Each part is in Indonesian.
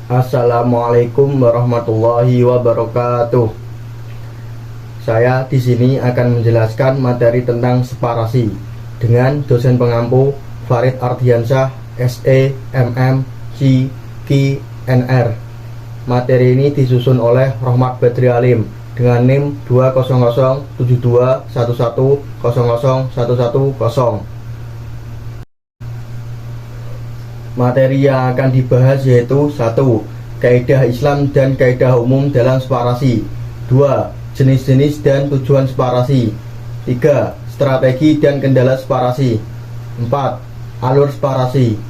Assalamualaikum warahmatullahi wabarakatuh. Saya di sini akan menjelaskan materi tentang separasi dengan dosen pengampu Farid Ardiansyah, SE, MM, C, NR. Materi ini disusun oleh Rohmat Badri Alim dengan NIM 2007211001010. Materi yang akan dibahas yaitu 1. Kaidah Islam dan kaidah umum dalam separasi. 2. Jenis-jenis dan tujuan separasi. 3. Strategi dan kendala separasi. 4. Alur separasi.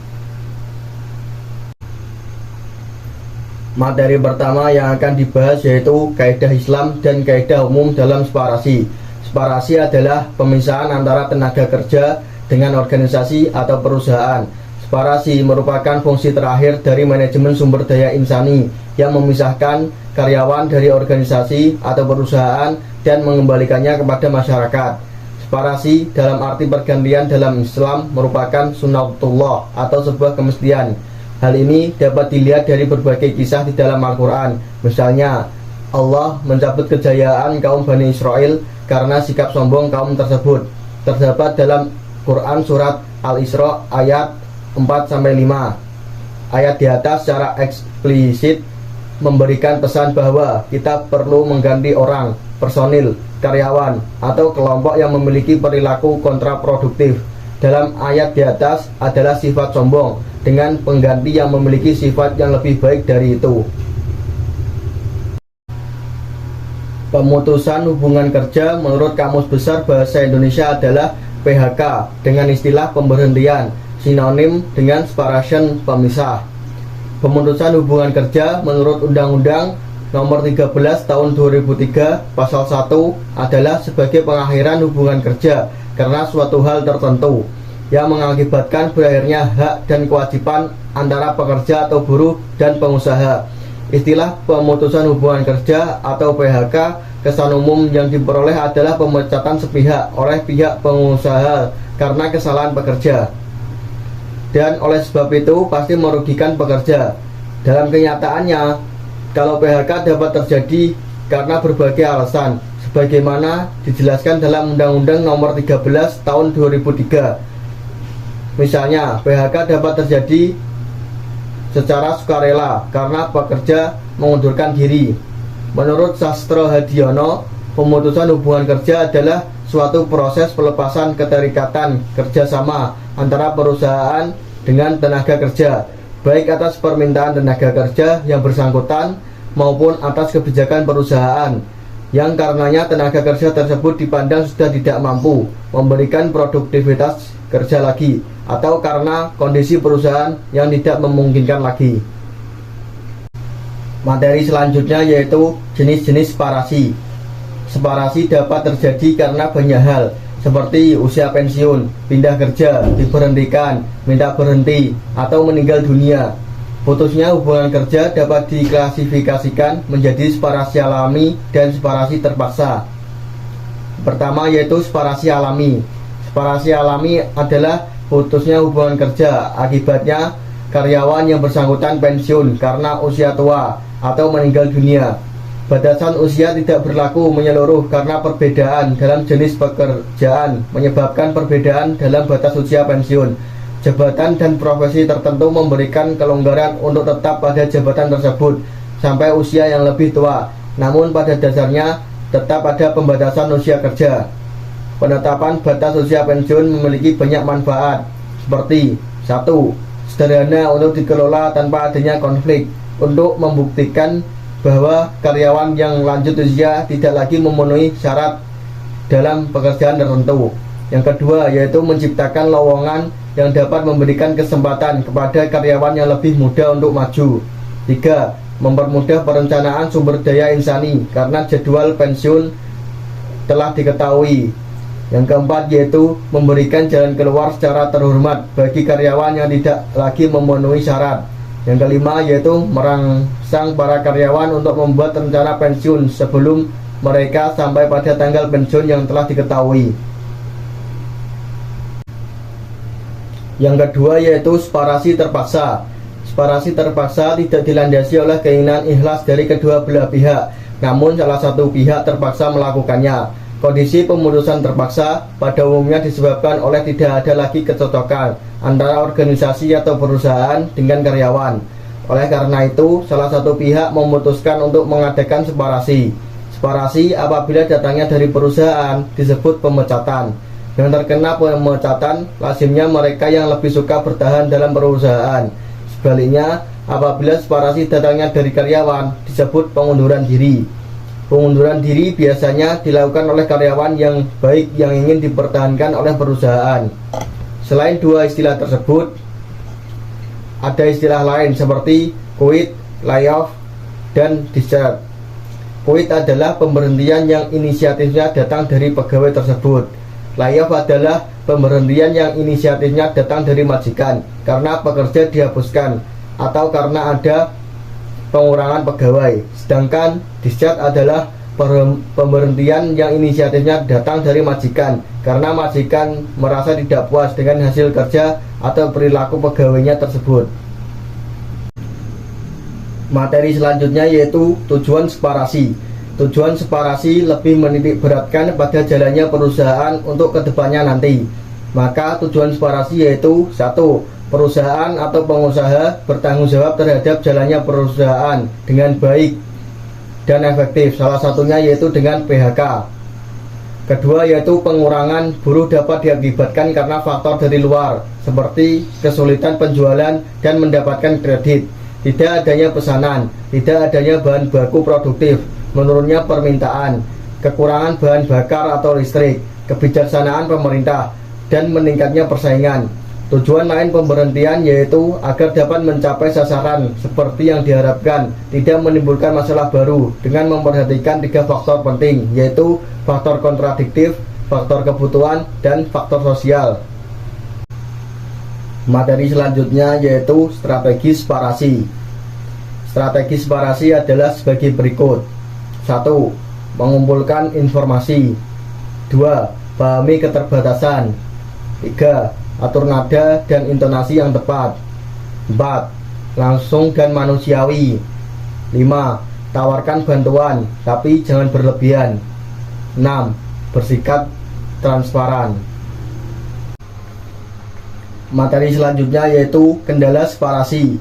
Materi pertama yang akan dibahas yaitu kaidah Islam dan kaidah umum dalam separasi. Separasi adalah pemisahan antara tenaga kerja dengan organisasi atau perusahaan. Separasi merupakan fungsi terakhir dari manajemen sumber daya insani yang memisahkan karyawan dari organisasi atau perusahaan dan mengembalikannya kepada masyarakat. Separasi dalam arti pergantian dalam Islam merupakan sunnatullah atau sebuah kemestian. Hal ini dapat dilihat dari berbagai kisah di dalam Al-Quran. Misalnya, Allah mencabut kejayaan kaum Bani Israel karena sikap sombong kaum tersebut. Terdapat dalam Quran surat Al-Isra ayat 4-5. Ayat di atas secara eksplisit memberikan pesan bahwa kita perlu mengganti orang, personil, karyawan, atau kelompok yang memiliki perilaku kontraproduktif. Dalam ayat di atas adalah sifat sombong dengan pengganti yang memiliki sifat yang lebih baik dari itu. Pemutusan hubungan kerja menurut Kamus Besar Bahasa Indonesia adalah PHK dengan istilah pemberhentian, sinonim dengan separation, pemisah. Pemutusan hubungan kerja menurut Undang-Undang Nomor 13 Tahun 2003 Pasal 1 adalah sebagai pengakhiran hubungan kerja karena suatu hal tertentu yang mengakibatkan berakhirnya hak dan kewajiban antara pekerja atau buruh dan pengusaha. Istilah pemutusan hubungan kerja atau PHK kesan umum yang diperoleh adalah pemecatan sepihak oleh pihak pengusaha karena kesalahan pekerja, dan oleh sebab itu pasti merugikan pekerja. Dalam kenyataannya, kalau PHK dapat terjadi karena berbagai alasan, sebagaimana dijelaskan dalam Undang-Undang Nomor 13 Tahun 2003. Misalnya, PHK dapat terjadi secara sukarela karena pekerja mengundurkan diri. Menurut Sastro Hadiono, pemutusan hubungan kerja adalah suatu proses pelepasan keterikatan kerjasama antara perusahaan dengan tenaga kerja, baik atas permintaan tenaga kerja yang bersangkutan maupun atas kebijakan perusahaan, yang karenanya tenaga kerja tersebut dipandang sudah tidak mampu memberikan produktivitas kerja lagi, atau karena kondisi perusahaan yang tidak memungkinkan lagi. Materi selanjutnya yaitu jenis-jenis separasi. Separasi dapat terjadi karena banyak hal, seperti usia pensiun, pindah kerja, diberhentikan, minta berhenti, atau meninggal dunia. Putusnya hubungan kerja dapat diklasifikasikan menjadi separasi alami dan separasi terpaksa. Pertama yaitu separasi alami. Separasi alami adalah putusnya hubungan kerja akibatnya karyawan yang bersangkutan pensiun karena usia tua atau meninggal dunia. Batasan usia tidak berlaku menyeluruh karena perbedaan dalam jenis pekerjaan menyebabkan perbedaan dalam batas usia pensiun. Jabatan dan profesi tertentu memberikan kelonggaran untuk tetap pada jabatan tersebut sampai usia yang lebih tua. Namun pada dasarnya tetap ada pembatasan usia kerja. Penetapan batas usia pensiun memiliki banyak manfaat, seperti 1. Sederhana untuk dikelola tanpa adanya konflik, untuk membuktikan bahwa karyawan yang lanjut usia tidak lagi memenuhi syarat dalam pekerjaan tertentu. Yang kedua yaitu menciptakan lowongan yang dapat memberikan kesempatan kepada karyawan yang lebih muda untuk maju. 3. Mempermudah perencanaan sumber daya insani karena jadwal pensiun telah diketahui. Yang keempat yaitu memberikan jalan keluar secara terhormat bagi karyawan yang tidak lagi memenuhi syarat. Yang kelima yaitu merangsang para karyawan untuk membuat rencana pensiun sebelum mereka sampai pada tanggal pensiun yang telah diketahui. Yang kedua yaitu separasi terpaksa. Separasi terpaksa tidak dilandasi oleh keinginan ikhlas dari kedua belah pihak, namun salah satu pihak terpaksa melakukannya. Kondisi pemutusan terpaksa pada umumnya disebabkan oleh tidak ada lagi kecocokan antara organisasi atau perusahaan dengan karyawan. Oleh karena itu, salah satu pihak memutuskan untuk mengadakan separasi. Separasi apabila datangnya dari perusahaan disebut pemecatan. Yang terkena pemecatan lazimnya mereka yang lebih suka bertahan dalam perusahaan. Sebaliknya, apabila separasi datangnya dari karyawan disebut pengunduran diri. Pengunduran diri biasanya dilakukan oleh karyawan yang baik yang ingin dipertahankan oleh perusahaan. Selain dua istilah tersebut, ada istilah lain seperti quit, layoff, dan discharge. Quit adalah pemberhentian yang inisiatifnya datang dari pegawai tersebut. Layoff adalah pemberhentian yang inisiatifnya datang dari majikan karena pekerja dihapuskan atau karena ada pengurangan pegawai. Sedangkan discharge adalah pemberhentian yang inisiatifnya datang dari majikan karena majikan merasa tidak puas dengan hasil kerja atau perilaku pegawainya tersebut. Materi selanjutnya yaitu tujuan separasi. Tujuan separasi lebih menitik beratkan pada jalannya perusahaan untuk kedepannya nanti. Maka tujuan separasi yaitu 1. Perusahaan atau pengusaha bertanggung jawab terhadap jalannya perusahaan dengan baik dan efektif, salah satunya yaitu dengan PHK. Kedua yaitu pengurangan buruh dapat diakibatkan karena faktor dari luar seperti kesulitan penjualan dan mendapatkan kredit, tidak adanya pesanan, tidak adanya bahan baku produktif, menurunnya permintaan, kekurangan bahan bakar atau listrik, kebijaksanaan pemerintah, dan meningkatnya persaingan. Tujuan lain pemberhentian yaitu agar dapat mencapai sasaran seperti yang diharapkan, tidak menimbulkan masalah baru dengan memperhatikan 3 faktor penting yaitu faktor kontradiktif, faktor kebutuhan, dan faktor sosial. Materi selanjutnya yaitu strategi separasi. Strategi separasi adalah sebagai berikut. 1. Mengumpulkan informasi. 2. Pahami keterbatasan. 3. Atur nada dan intonasi yang tepat. 4. Langsung dan manusiawi. 5. Tawarkan bantuan tapi jangan berlebihan. 6. Bersikap transparan. Materi selanjutnya yaitu kendala separasi.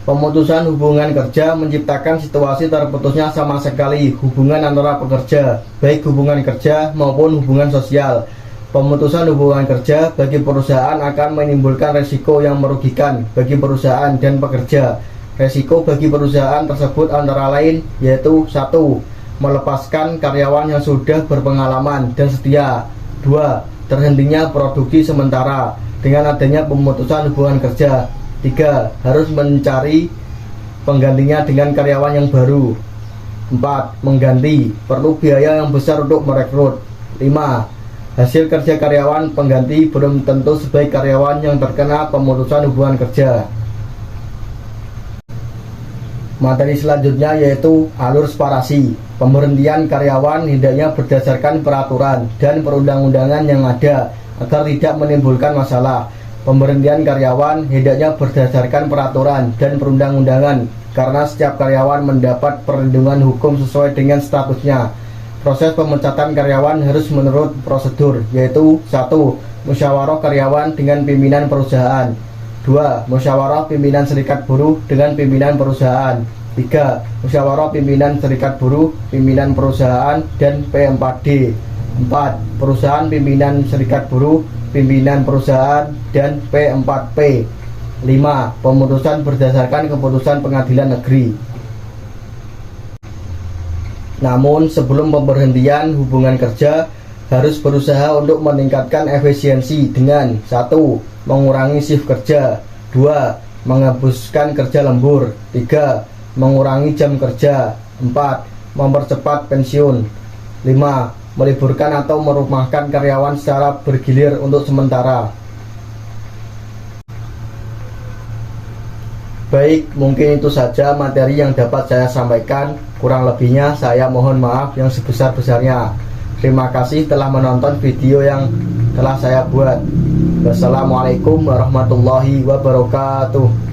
Pemutusan hubungan kerja menciptakan situasi terputusnya sama sekali hubungan antara pekerja, baik hubungan kerja maupun hubungan sosial. Pemutusan hubungan kerja bagi perusahaan akan menimbulkan resiko yang merugikan bagi perusahaan dan pekerja. Resiko bagi perusahaan tersebut antara lain yaitu 1. Melepaskan karyawan yang sudah berpengalaman dan setia. 2. Terhentinya produksi sementara dengan adanya pemutusan hubungan kerja. 3. Harus mencari penggantinya dengan karyawan yang baru. 4. Mengganti, perlu biaya yang besar untuk merekrut. 5. Hasil kerja karyawan pengganti belum tentu sebaik karyawan yang terkena pemutusan hubungan kerja. Materi selanjutnya yaitu alur separasi. Pemberhentian karyawan hendaknya berdasarkan peraturan dan perundang-undangan yang ada agar tidak menimbulkan masalah. Pemberhentian karyawan hendaknya berdasarkan peraturan dan perundang-undangan karena setiap karyawan mendapat perlindungan hukum sesuai dengan statusnya. Proses pemecatan karyawan harus menurut prosedur yaitu 1. Musyawarah karyawan dengan pimpinan perusahaan. 2. Musyawarah pimpinan serikat buruh dengan pimpinan perusahaan. 3. Musyawarah pimpinan serikat buruh, pimpinan perusahaan, dan P4D. 4. Perusahaan pimpinan serikat buruh, pimpinan perusahaan, dan P4P. 5. Pemutusan berdasarkan keputusan pengadilan negeri. Namun sebelum pemberhentian hubungan kerja harus berusaha untuk meningkatkan efisiensi dengan 1. Mengurangi shift kerja. 2. Menghapuskan kerja lembur. 3. Mengurangi jam kerja. 4. Mempercepat pensiun. 5. Meliburkan atau merumahkan karyawan secara bergilir untuk sementara. Baik, mungkin itu saja materi yang dapat saya sampaikan. Kurang lebihnya saya mohon maaf yang sebesar-besarnya. Terima kasih telah menonton video yang telah saya buat. Wassalamualaikum warahmatullahi wabarakatuh.